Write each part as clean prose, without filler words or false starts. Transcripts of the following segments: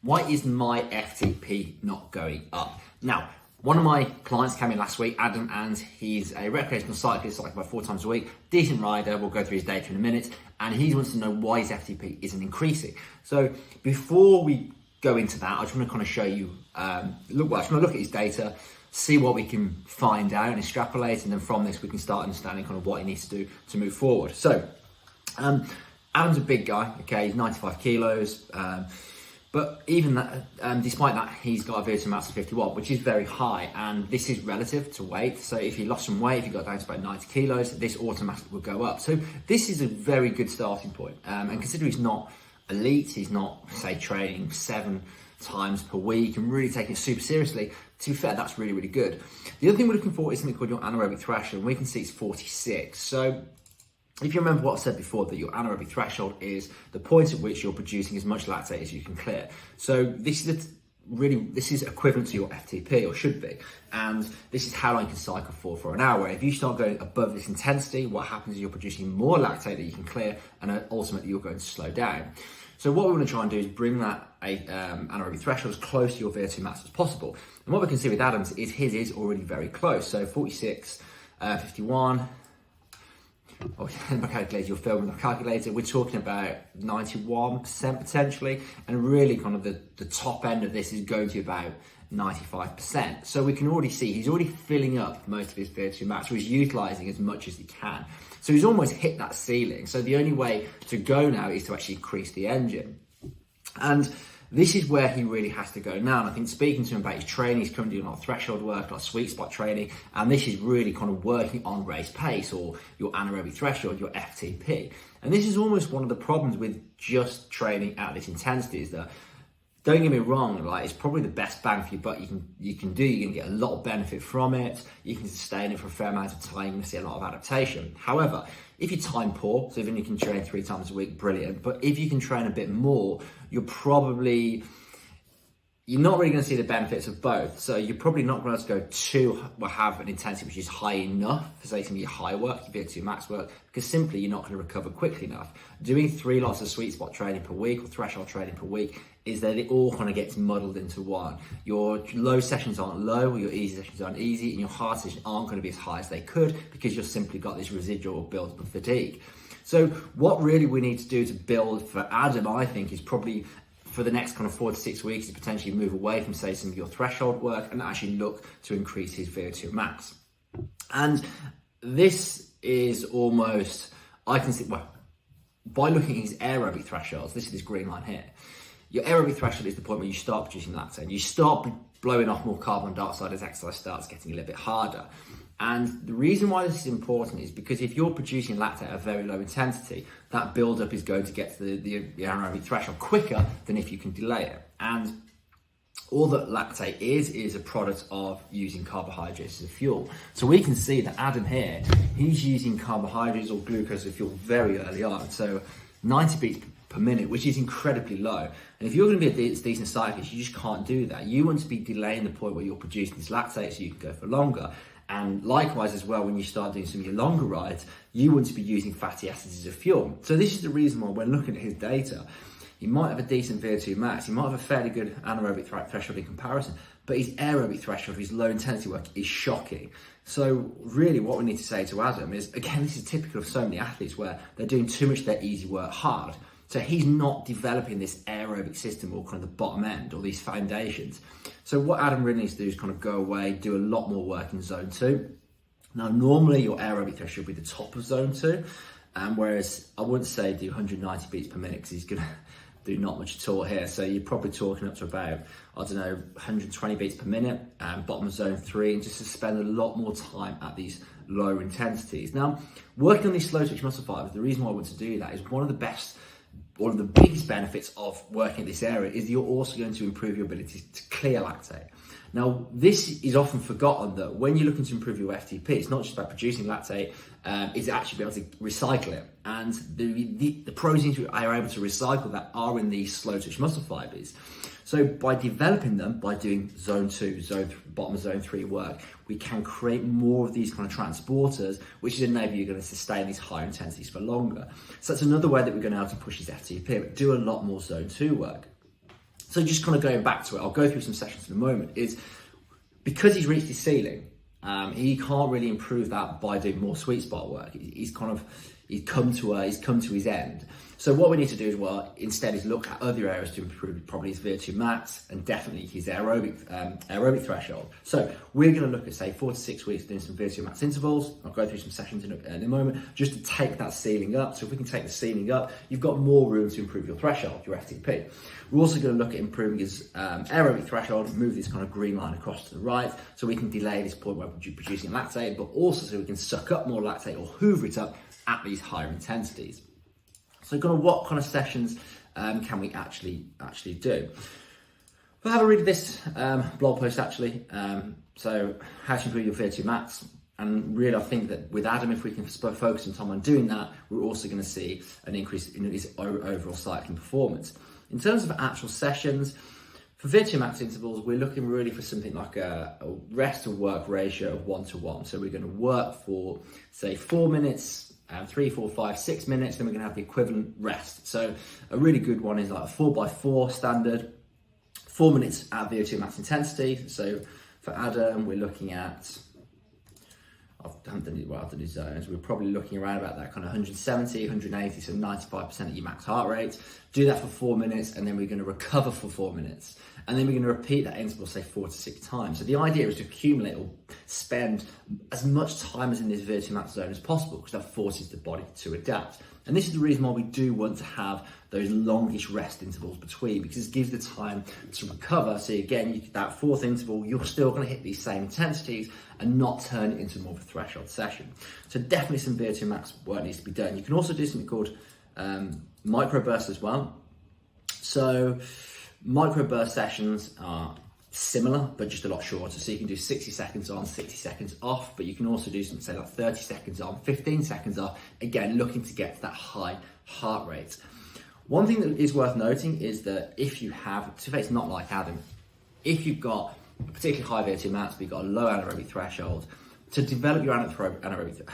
why is my FTP not going up? Now, one of my clients came in last week, Adam, and he's a recreational cyclist, like about 4 times a week, decent rider. We'll go through his data in a minute, and he wants to know why his FTP isn't increasing. So before we go into that, I just want to kind of show you, I just want to look at his data, see what we can find out and extrapolate, and then from this we can start understanding kind of what he needs to do to move forward. So Adam's a big guy, okay, he's 95 kilos, but even that, despite that, he's got a VO2 max of 51, which is very high, and this is relative to weight. So if he lost some weight, if he got down to about 90 kilos, this automatically will go up. So this is a very good starting point. And considering he's not elite, he's not, say, training 7 times per week and really taking it super seriously, to be fair, that's really, really good. The other thing we're looking for is something called your anaerobic threshold, and we can see it's 46. So if you remember what I said before, that your anaerobic threshold is the point at which you're producing as much lactate as you can clear. So this is equivalent to your FTP, or should be, and this is how long you can cycle for an hour. If you start going above this intensity, what happens is you're producing more lactate that you can clear, and ultimately you're going to slow down. So what we want to try and do is bring that anaerobic threshold as close to your VO2 max as possible. And what we can see with Adam's is his is already very close. So 46, 51. Oh, my calculator, you're filming the calculator, we're talking about 91% potentially, and really kind of the top end of this is going to about 95%. So we can already see he's already filling up most of his VO2 max, so he's utilizing as much as he can. So he's almost hit that ceiling. So the only way to go now is to actually increase the engine. And this is where he really has to go now. And I think speaking to him about his training, he's currently doing a lot of threshold work, a lot of sweet spot training, and this is really kind of working on race pace, or your anaerobic threshold, your FTP. And this is almost one of the problems with just training at this intensity, is that, don't get me wrong, like, it's probably the best bang for your buck you can do. You're gonna get a lot of benefit from it. You can sustain it for a fair amount of time. You're gonna see a lot of adaptation. However, if you're time poor, so even you can train 3 times a week, brilliant. But if you can train a bit more, you're not really going to see the benefits of both. So you're probably not going to go have an intensity which is high enough for, say, some of your high work, your VO2 max work, because simply you're not going to recover quickly enough. Doing 3 lots of sweet spot training per week or threshold training per week is that it all kind of gets muddled into one. Your low sessions aren't low, or your easy sessions aren't easy, and your hard sessions aren't going to be as high as they could, because you've simply got this residual build-up of fatigue. So what really we need to do to build for Adam, I think, is probably for the next kind of 4 to 6 weeks to potentially move away from, say, some of your threshold work and actually look to increase his VO2 max. And this is almost, I can see, well, by looking at his aerobic thresholds, this is this green line here. Your aerobic threshold is the point where you start producing lactate. You start blowing off more carbon dioxide as exercise starts getting a little bit harder. And the reason why this is important is because if you're producing lactate at a very low intensity, that buildup is going to get to the anaerobic threshold quicker than if you can delay it. And all that lactate is a product of using carbohydrates as a fuel. So we can see that Adam here, he's using carbohydrates or glucose as a fuel very early on. So 90 beats per minute, which is incredibly low. And if you're going to be a decent cyclist, you just can't do that. You want to be delaying the point where you're producing this lactate so you can go for longer. And likewise as well, when you start doing some of your longer rides, you want to be using fatty acids as a fuel. So this is the reason why when looking at his data, he might have a decent VO2 max, he might have a fairly good anaerobic threshold in comparison, but his aerobic threshold, his low intensity work, is shocking. So really what we need to say to Adam is, again, this is typical of so many athletes where they're doing too much of their easy work hard. So he's not developing this aerobic system, or kind of the bottom end, or these foundations. So what Adam really needs to do is kind of go away, do a lot more work in zone 2. Now, normally your aerobic threshold will be the top of zone 2, whereas I wouldn't say do 190 beats per minute, because he's going to do not much at all here. So you're probably talking up to about, 120 beats per minute, bottom of zone 3, and just to spend a lot more time at these lower intensities. Now, working on these slow twitch muscle fibers, the reason why I want to do that is one of the biggest benefits of working at this area is you're also going to improve your ability to clear lactate. Now, this is often forgotten, that when you're looking to improve your FTP, it's not just about producing lactate, it's actually be able to recycle it. And the proteins you are able to recycle that are in these slow twitch muscle fibers. So by developing them, by doing zone 2, bottom of zone 3 work, we can create more of these kind of transporters, which is enable you going to sustain these high intensities for longer. So that's another way that we're going to be able to push his FTP, but do a lot more zone 2 work. So just kind of going back to it, I'll go through some sessions in a moment, is because he's reached his ceiling, he can't really improve that by doing more sweet spot work. He's come to his end. So what we need to do as well, instead, is look at other areas to improve, probably his VO2 max and definitely his aerobic threshold. So we're going to look at, say, 4 to 6 weeks doing some VO2 max intervals. I'll go through some sessions in a moment, just to take that ceiling up. So if we can take the ceiling up, you've got more room to improve your threshold, your FTP. We're also going to look at improving his aerobic threshold, move this kind of green line across to the right, so we can delay this point where we're producing lactate, but also so we can suck up more lactate or hoover it up at these higher intensities. So kind of what kind of sessions can we actually do? We'll have a read of this blog post actually. So how to improve your VO2 max. And really, I think that with Adam, if we can focus some time on doing that, we're also going to see an increase in his overall cycling performance. In terms of actual sessions, for VO2 max intervals, we're looking really for something like a rest to work ratio of 1-to-1. So we're going to work for, say, 4 minutes, 3, 4, 5, 6 minutes, then we're going to have the equivalent rest. So a really good one is like a 4x4 standard, 4 minutes at VO2 max intensity. So for Adam, we're looking at, I haven't done it well, I've done his zones. We're probably looking around about that kind of 170, 180, so 95% of your max heart rate. Do that for 4 minutes, and then we're going to recover for 4 minutes. And then we're going to repeat that interval, say 4 to 6 times. So the idea is to accumulate or spend as much time as in this VO2 max zone as possible, because that forces the body to adapt. And this is the reason why we do want to have those longish rest intervals between, because it gives the time to recover. So again, that fourth interval, you're still going to hit these same intensities and not turn it into more of a threshold session. So definitely some VO2 max work needs to be done. You can also do something called microbursts as well. So microburst sessions are similar, but just a lot shorter. So you can do 60 seconds on, 60 seconds off, but you can also do something, say, like 30 seconds on, 15 seconds off, again, looking to get to that high heart rate. One thing that is worth noting is that if you have, so it's not like Adam, if you've got a particularly high VO2 max, but you've got a low anaerobic threshold, to develop your anaerobic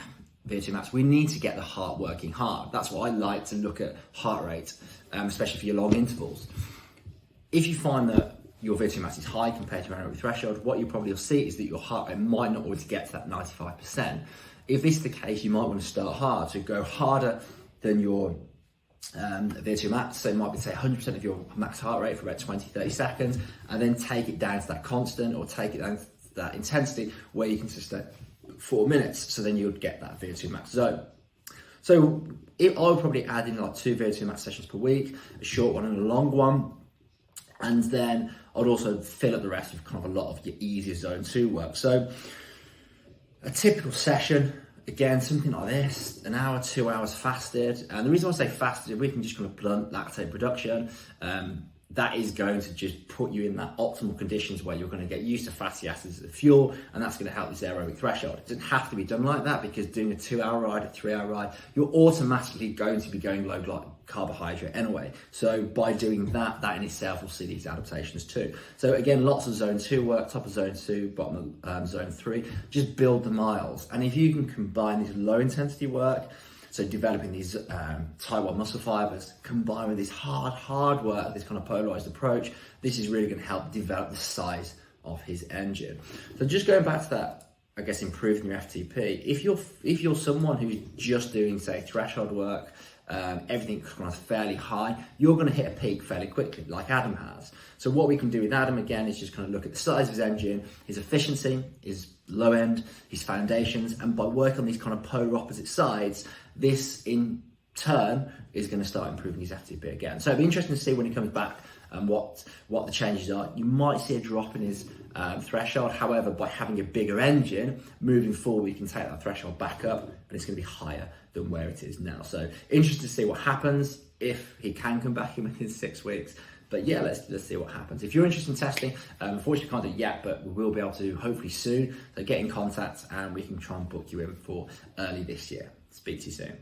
VO2 max, we need to get the heart working hard. That's why I like to look at heart rate, especially for your long intervals. If you find that your VO2 max is high compared to your anaerobic threshold, what you probably will see is that your heart rate might not always get to that 95%. If this is the case, you might want to start hard, so go harder than your VO2 max. So it might be, say, 100% of your max heart rate for about 20-30 seconds, and then take it down to that constant, or take it down to that intensity where you can sustain 4 minutes. So then you would get that VO2 max zone. So I would probably add in like 2 VO2 max sessions per week, a short one and a long one. And then I'd also fill up the rest with kind of a lot of your easier zone 2 work. So a typical session, again, something like this, an hour, 2 hours fasted. And the reason I say fasted, we can just kind of blunt lactate production. That is going to just put you in that optimal conditions where you're going to get used to fatty acids as a fuel, and that's going to help this aerobic threshold. It doesn't have to be done like that, because doing a 2-hour ride, a 3-hour ride, you're automatically going to be going low carbohydrate anyway. So by doing that, that in itself will see these adaptations too. So again, lots of zone 2 work, top of zone 2, bottom of zone 3, just build the miles. And if you can combine this low intensity work, so developing these type 1 muscle fibers, combined with this hard work, this kind of polarized approach, this is really going to help develop the size of his engine. So just going back to that, I guess, improving your FTP. If you're someone who's just doing, say, threshold work, everything kind of fairly high, you're going to hit a peak fairly quickly, like Adam has. So what we can do with Adam, again, is just kind of look at the size of his engine, his efficiency, his low end, his foundations, and by working on these kind of polar opposite sides, this in turn is going to start improving his FTP again. So it'll be interesting to see when he comes back and what the changes are. You might see a drop in his threshold. However, by having a bigger engine, moving forward, we can take that threshold back up, and it's going to be higher than where it is now. So interested to see what happens if he can come back in within 6 weeks. But yeah, let's see what happens. If you're interested in testing, unfortunately can't do it yet, but we will be able to hopefully soon. So get in contact and we can try and book you in for early this year. Speak to you soon.